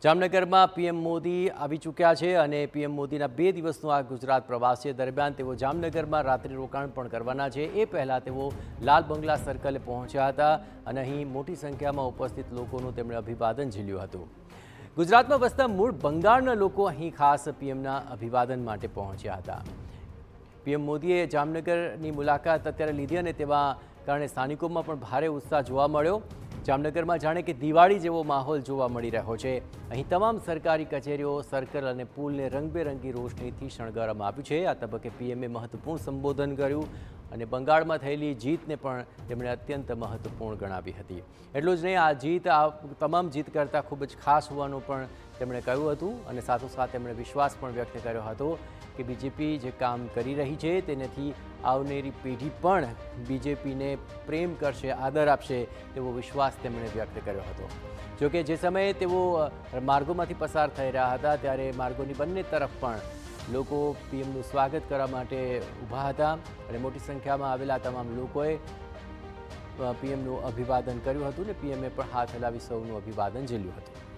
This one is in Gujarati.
જામનગરમાં પીએમ મોદી આવી ચૂક્યા છે અને પીએમ મોદીના 2 દિવસનો આ ગુજરાત પ્રવાસ છે। દરમિયાન તેઓ જામનગરમાં રાત્રિ રોકાણ પણ કરવાના છે। એ પહેલાં તેઓ લાલ બંગલા સર્કલે પહોંચ્યા હતા અને અહીં મોટી સંખ્યામાં ઉપસ્થિત લોકોનું તેમણે અભિવાદન ઝીલ્યું હતું। ગુજરાતમાં વસતા મૂળ બંગાળના લોકો અહીં ખાસ પીએમના અભિવાદન માટે પહોંચ્યા હતા। પીએમ મોદીએ જામનગરની મુલાકાત અત્યારે લીધી અને તેવા કારણે સ્થાનિકોમાં પણ ભારે ઉત્સાહ જોવા મળ્યો। જામનગરમાં જાણે કે દિવાળી જેવો માહોલ જોવા મળી રહ્યો છે। અહીં તમામ સરકારી કચેરીઓ, સર્કલ અને પુલને રંગબેરંગી રોશનીથી શણગારવામાં આવ્યું છે। આ તબક્કે પીએમએ મહત્વપૂર્ણ સંબોધન કર્યું અને બંગાળમાં થયેલી જીતને પણ તેમણે અત્યંત મહત્વપૂર્ણ ગણાવી હતી। એટલું જ નહીં, આ જીત તમામ જીત કરતાં ખૂબ જ ખાસ હોવાનું પણ તેમણે કહ્યું હતું અને સાથોસાથ તેમણે વિશ્વાસ પણ વ્યક્ત કર્યો હતો કે બીજેપી જે કામ કરી રહી છે તેનાથી આવનારી પેઢી પણ બીજેપીને પ્રેમ કરશે, આદર આપશે તેવો વિશ્વાસ તેમણે વ્યક્ત કર્યો હતો। જોકે જે સમયે તેઓ માર્ગોમાંથી પસાર થઈ રહ્યા હતા ત્યારે માર્ગોની બંને તરફ પણ લોકો પીએમનું સ્વાગત કરવા માટે ઊભા હતા અને મોટી સંખ્યામાં આવેલા તમામ લોકોએ પીએમનું અભિવાદન કર્યું હતું અને પીએમએ પણ હાથ હલાવી સૌનું અભિવાદન ઝીલ્યું હતું।